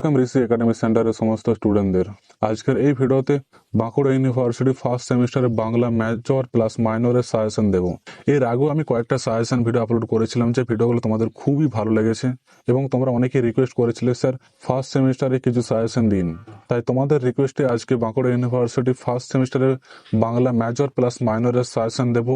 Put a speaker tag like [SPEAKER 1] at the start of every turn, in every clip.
[SPEAKER 1] Welcome ঋষি academy সেন্টারের সমস্ত স্টুডেন্টদের। আজকের এই ভিডিওতে বাঁকুড়া ইউনিভার্সিটি ফার্স্ট সেমিস্টারে বাংলা মেজর প্লাস মাইনরের সাজেশন দেব। এর আগেও আমি কয়েকটা সাজেশন ভিডিও আপলোড করেছিলাম, যে ভিডিওগুলো তোমাদের খুবই ভালো লেগেছে এবং তোমরা অনেকেই রিকোয়েস্ট করেছিলে স্যার ফার্স্ট সেমিস্টারে কিছু সাজেশন দিন। তাই তোমাদের রিকোয়েস্টে আজকে বাঁকুড়া ইউনিভার্সিটি ফার্স্ট সেমিস্টারে বাংলা মেজর প্লাস মাইনরের সাজেশন দেব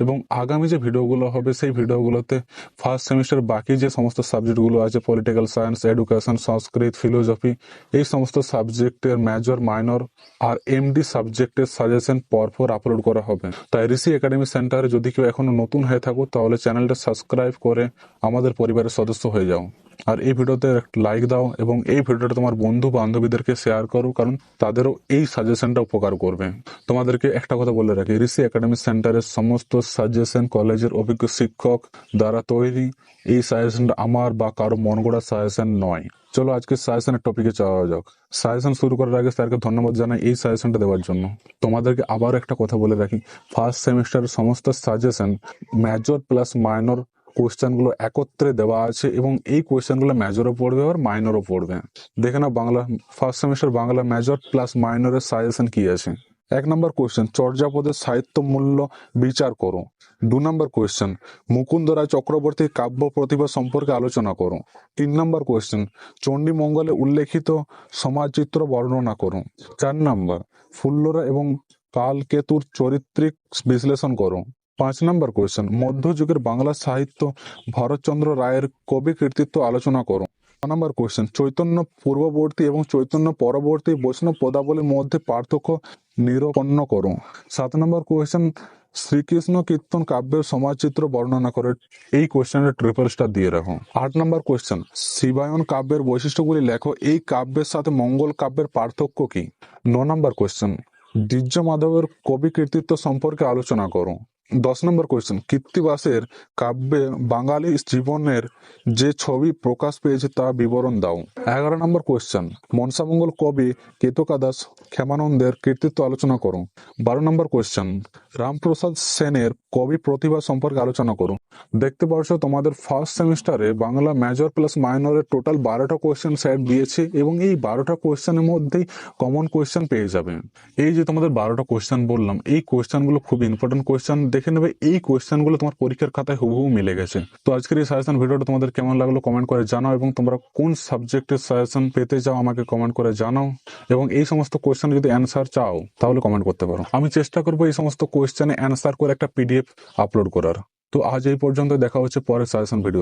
[SPEAKER 1] এবং আগামী যে ভিডিওগুলো হবে সেই ভিডিওগুলোতে ফার্স্ট সেমিস্টার বাকি যে সমস্ত সাবজেক্টগুলো আছে, পলিটিক্যাল সায়েন্স, এডুকেশন, সংস্কৃত, ফিলোসফি, এই সমস্ত সাবজেক্টের মেজর, মাইনর আর এমডি সাবজেক্টের সাজেশন পরপর আপলোড করা হবে। তাই ঋষি একাডেমি সেন্টারে যদি কেউ এখনো নতুন হয়ে থাকো তাহলে চ্যানেলটা সাবস্ক্রাইব করে আমাদের পরিবারের সদস্য হয়ে যাও। আর এই ভিডিওতে লাইক দাও এবং এই ভিডিওটা তোমার বন্ধু বান্ধবীদেরকে শেয়ার করো, কারণ তাদেরও এই সাজেশনটা উপকার করবে। তোমাদেরকে একটা কথা বলে রাখি, ঋষি একাডেমি সেন্টারের সমস্ত সাজেশন কলেজের অভিজ্ঞ শিক্ষক দ্বারা তৈরি। এই সাজেশনটা আমার বা কারো মন গড়া সাজেশন নয়। চলো আজকে সাজেশনের টপিকে যাওয়া যাক। সাজেশন শুরু করার আগে স্যারকে ধন্যবাদ জানাই এই সাজেশনটা দেওয়ার জন্য। তোমাদেরকে আবার একটা কথা বলে রাখি, ফার্স্ট সেমিস্টারের সমস্ত সাজেশন মেজর প্লাস মাইনর কোয়েশ্চেনগুলো একত্রে দেওয়া আছে এবং এই কোয়েশ্চেনগুলো মেজরও পড়বে আর মাইনরও পড়বে। দেখে নাও Bangla first semester Bangla major plus মাইনরের সাজেশন কি আছে। 1 নম্বর কোয়েশ্চেন, চর্যাপদের সাহিত্য মূল্য বিচার করো। 2 নম্বর কোয়েশ্চেন, মুকুন্দ রায় চক্রবর্তীর কাব্য প্রতিভা সম্পর্কে আলোচনা করো। 3 নম্বর কোয়েশ্চেন, চণ্ডীমঙ্গলে উল্লেখিত সমাজচিত্র বর্ণনা করো। 4 নম্বর, ফুল্লরা এবং কালকেতুর চরিত্রিক বিশ্লেষণ করো। 5 নম্বর কোয়েশ্চেন, মধ্যযুগের বাংলা সাহিত্য ভরতচন্দ্র রায়ের কবি কৃতিত্ব আলোচনা করো। 6 নম্বর কোয়েশ্চেন, চৈতন্য পূর্ববর্তী এবং চৈতন্য পরবর্তী বৈষ্ণব পদাবলীর মধ্যে পার্থক্য নিরূপণ করো। 7 নম্বর কোয়েশ্চেন, শ্রীকৃষ্ণ কীর্তন কাব্যের সমাজচিত্র বর্ণনা করে। এই কোয়েশ্চেনের ট্রিপল স্টার দিয়ে রাখো। 8 নম্বর কোয়েশ্চেন, শিবায়ন কাব্যের বৈশিষ্ট্যগুলি লেখো। এই কাব্যের সাথে মঙ্গল কাব্যের পার্থক্য কি? 9 নম্বর কোয়েশ্চেন, দ্বিজ মাধবের কবি কৃতিত্ব সম্পর্কে আলোচনা করো। 10 নম্বর কোয়েশ্চেন, কৃত্তিবাসের কাব্যে বাঙালি জীবনের যে ছবি প্রকাশ পেয়েছে তা বিবরণ দাও। 11 নম্বর কোয়েশ্চেন, মনসামঙ্গল কবি কেতকাদাস ক্ষেমানন্দের কৃতিত্ব আলোচনা করো। 12 নম্বর কোয়েশ্চেন, রামপ্রসাদ সেনের কবি প্রতিভা সম্পর্কে আলোচনা করো। দেখতে পাচ্ছ তোমাদের ফার্স্ট সেমিস্টারে বাংলা মেজর প্লাস মাইনরের টোটাল 12টা কোয়েশ্চেন স্যার দিয়েছে এবং এই 12টা কোয়েশ্চেনের মধ্যেই কমন কোয়েশ্চেন পেয়ে যাবে। এই যে তোমাদের 12টা কোয়েশ্চেন বললাম, এই কোয়েশ্চেনগুলো খুব ইম্পর্টেন্ট কোয়েশ্চেন। দেখে নেবে এই কোয়েশ্চেনগুলো তোমার পরীক্ষার খাতায় হুবহু মিলে গেছে। তো আজকের এই সাজেশন ভিডিওটা তোমাদের কেমন লাগলো কমেন্ট করে জানাও এবং তোমরা কোন সাবজেক্টের সাজেশন পেতে চাও আমাকে কমেন্ট করে জানাও। এবং এই সমস্ত কোয়েশ্চেন যদি অ্যান্সার চাও তাহলে কমেন্ট করতে পারো। আমি চেষ্টা করবো এই সমস্ত কোয়েশ্চেনে অ্যান্সার করে একটা PDF আপলোড করার। তো আজ এই পর্যন্ত, দেখা হচ্ছে পরের সাজেশন ভিডিও।